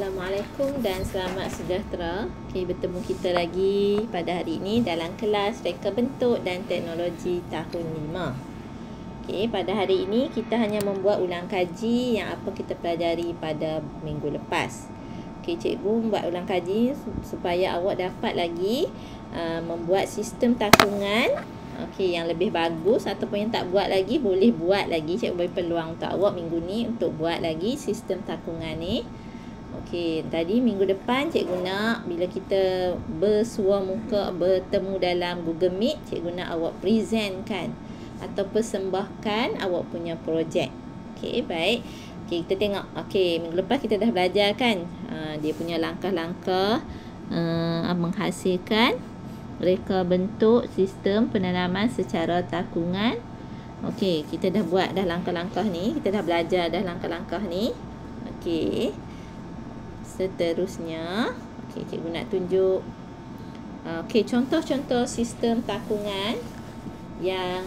Assalamualaikum dan selamat sejahtera. Bertemu kita lagi pada hari ini dalam kelas reka bentuk dan teknologi tahun 5. Pada hari ini kita hanya membuat ulang kaji yang apa kita pelajari pada minggu lepas. Cikgu membuat ulang kaji supaya awak dapat lagi membuat sistem takungan yang lebih bagus, ataupun yang tak buat lagi boleh buat lagi. Cikgu beri peluang untuk awak minggu ni untuk buat lagi sistem takungan ni. Tadi minggu depan cikgu nak bila kita bersua muka bertemu dalam Google Meet, cikgu nak awak presentkan atau persembahkan awak punya projek. Baik. Kita tengok. Minggu lepas kita dah belajar kan dia punya langkah-langkah menghasilkan reka bentuk sistem penanaman secara takungan. Kita dah buat dah langkah-langkah ni, kita dah belajar dah langkah-langkah ni. Seterusnya, cikgu nak tunjuk contoh-contoh sistem takungan yang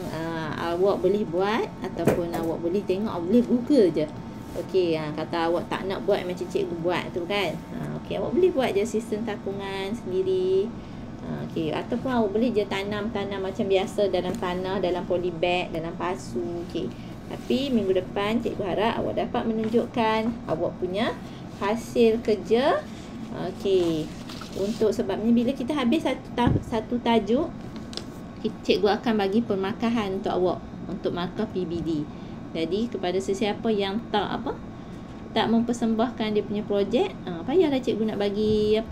awak boleh buat ataupun awak boleh tengok, awak boleh Google je. Kata awak tak nak buat macam cikgu buat tu kan. Awak boleh buat je sistem takungan sendiri. Ataupun awak boleh je tanam macam biasa dalam tanah, dalam polybag, dalam pasu. Tapi minggu depan cikgu harap awak dapat menunjukkan awak punya hasil kerja. Untuk sebabnya bila kita habis satu tajuk, cikgu akan bagi permarkahan untuk awak untuk markah PBD. Jadi kepada sesiapa yang tak mempersembahkan dia punya projek, payahlah cikgu nak bagi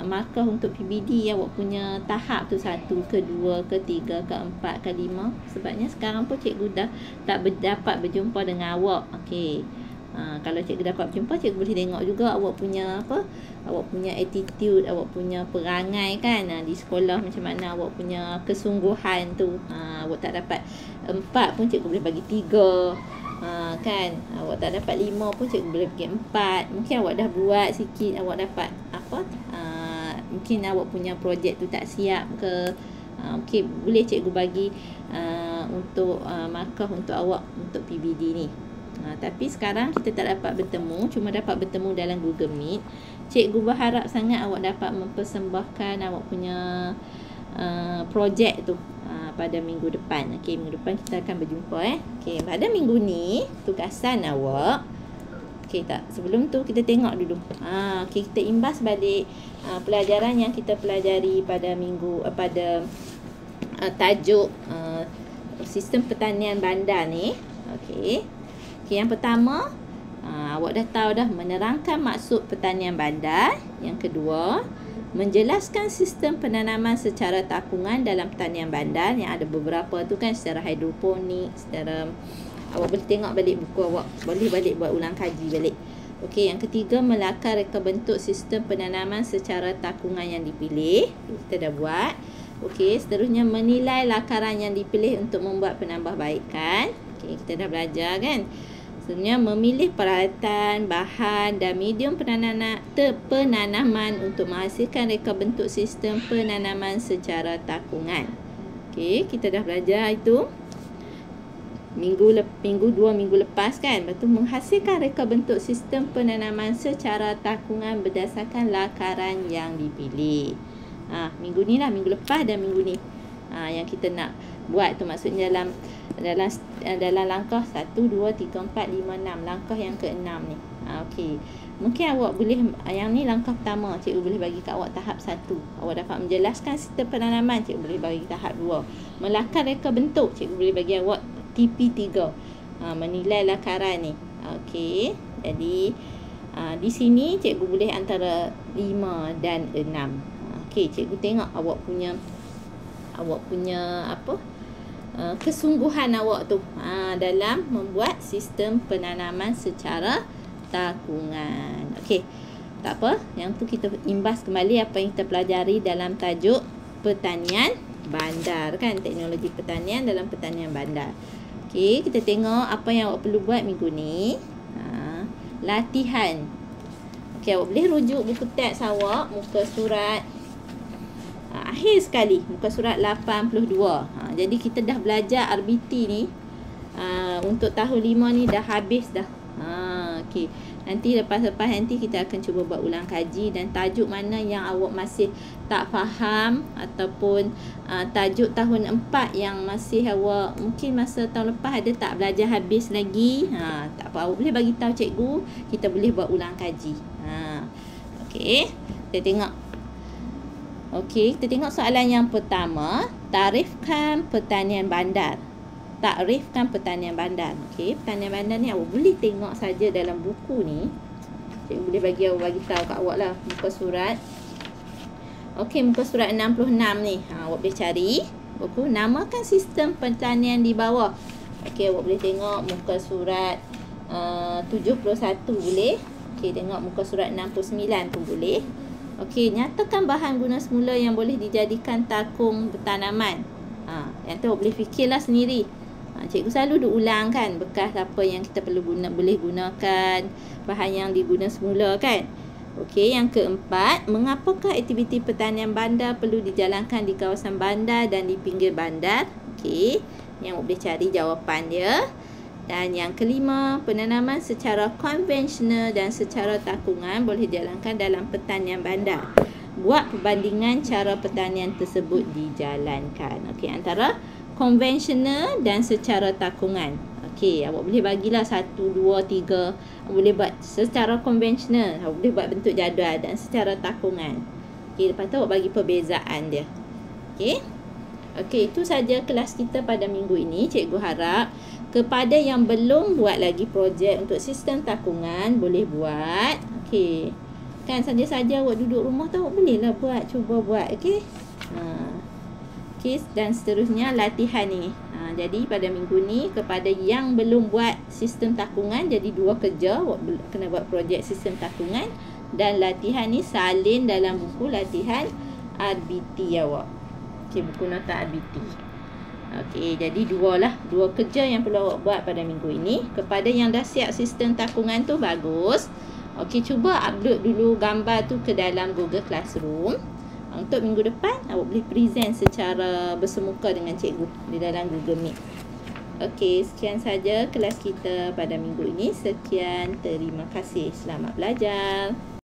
markah untuk PBD awak punya tahap tu 1, ke 2, ke 3, ke 4, ke 5. Sebabnya sekarang pun cikgu dah tak dapat berjumpa dengan awak. Kalau cikgu dapat berjumpa, cikgu boleh tengok juga awak punya awak punya attitude, awak punya perangai kan di sekolah, macam mana awak punya kesungguhan tu. Awak tak dapat 4 pun cikgu boleh bagi 3. Kan awak tak dapat 5 pun cikgu boleh bagi 4. Mungkin awak dah buat sikit, awak dapat mungkin awak punya projek tu tak siap ke. Boleh cikgu bagi untuk markah untuk awak untuk PBD ni. Tapi sekarang kita tak dapat bertemu, cuma dapat bertemu dalam Google Meet. Cikgu berharap sangat awak dapat mempersembahkan awak punya projek tu pada minggu depan. Minggu depan kita akan berjumpa. Pada minggu ni tugasan awak, sebelum tu kita tengok dulu. Kita imbas balik pelajaran yang kita pelajari pada minggu pada tajuk sistem pertanian bandar ni. Yang pertama, awak dah tahu dah menerangkan maksud pertanian bandar. Yang kedua, menjelaskan sistem penanaman secara takungan dalam pertanian bandar, yang ada beberapa tu kan, secara hidroponik, secara awak boleh tengok balik buku awak, boleh balik buat ulang kaji balik. Yang ketiga, melakar reka bentuk sistem penanaman secara takungan yang dipilih. Kita dah buat. Seterusnya, menilai lakaran yang dipilih untuk membuat penambahbaikan. Kita dah belajar kan. Seterusnya, memilih peralatan, bahan dan medium penanaman untuk menghasilkan reka bentuk sistem penanaman secara takungan. Kita dah belajar itu minggu 2 minggu lepas kan. Lepas tu menghasilkan reka bentuk sistem penanaman secara takungan berdasarkan lakaran yang dipilih. Minggu ni lah, minggu lepas dan minggu ni yang kita nak buat tu. Maksudnya dalam langkah 1, 2, 3, 4, 5, 6. Langkah yang ke-6 ni. Mungkin awak boleh, yang ni langkah pertama, cikgu boleh bagi kat awak tahap 1. Awak dapat menjelaskan sistem penanaman, cikgu boleh bagi tahap 2. Melakar reka bentuk, cikgu boleh bagi awak TP3. Menilai lakaran ni. Jadi di sini cikgu boleh antara 5 dan 6. Cikgu tengok awak punya kesungguhan awak tu dalam membuat sistem penanaman secara takungan. Tak apa, yang tu kita imbas kembali apa yang kita pelajari dalam tajuk pertanian bandar kan, teknologi pertanian dalam pertanian bandar. Kita tengok apa yang awak perlu buat minggu ni. Latihan. Awak boleh rujuk buku teks awak, muka surat akhir sekali, muka surat 82. Jadi kita dah belajar RBT ni untuk tahun 5 ni dah habis dah. Okey. Nanti lepas-lepas nanti kita akan cuba buat ulang kaji, dan tajuk mana yang awak masih tak faham ataupun tajuk tahun 4 yang masih awak mungkin masa tahun lepas ada tak belajar habis lagi. Tak apa, awak boleh bagi tahu cikgu, kita boleh buat ulang kaji. Okey. Kita tengok. Okey, kita tengok soalan yang pertama. Tarifkan pertanian bandar. Takrifkan pertanian bandar. Okey, pertanian bandar ni awak boleh tengok saja dalam buku ni. Cikgu boleh bagi tahu kat awak lah muka surat. Okey, muka surat 66 ni. Awak boleh cari buku, namakan sistem pertanian di bawah. Okey, awak boleh tengok muka surat 71 boleh. Okey, tengok muka surat 69 pun boleh. Okey, nyatakan bahan guna semula yang boleh dijadikan takung bertanaman. Yang tu awak boleh fikirlah sendiri. Cikgu selalu diulang kan, bekas apa yang kita boleh gunakan, bahan yang diguna semula kan. Okey, yang keempat, mengapakah aktiviti pertanian bandar perlu dijalankan di kawasan bandar dan di pinggir bandar? Okey, yang awak boleh cari jawapan dia. Dan yang kelima, penanaman secara konvensional dan secara takungan boleh dijalankan dalam pertanian bandar. Buat perbandingan cara pertanian tersebut dijalankan. Okey, antara konvensional dan secara takungan. Okey, awak boleh bagilah 1, 2, 3. Awak boleh buat secara konvensional, awak boleh buat bentuk jadual, dan secara takungan. Okey, lepas tu awak bagi perbezaan dia. Okey. Okey, itu saja kelas kita pada minggu ini. Cikgu harap kepada yang belum buat lagi projek untuk sistem takungan, boleh buat. Okey. Kan saja-saja awak duduk rumah tu, awak bolehlah buat, cuba buat. Okey. Okey, dan seterusnya latihan ni. Jadi pada minggu ni kepada yang belum buat sistem takungan, jadi 2 kerja, awak kena buat projek sistem takungan, dan latihan ni salin dalam buku latihan RBT awak. Okey, buku nota RBT. Okey, jadi 2 kerja yang perlu awak buat pada minggu ini. Kepada yang dah siap sistem takungan tu, bagus. Okey, cuba upload dulu gambar tu ke dalam Google Classroom. Untuk minggu depan, awak boleh present secara bersemuka dengan cikgu di dalam Google Meet. Okey, sekian saja kelas kita pada minggu ini. Sekian, terima kasih. Selamat belajar.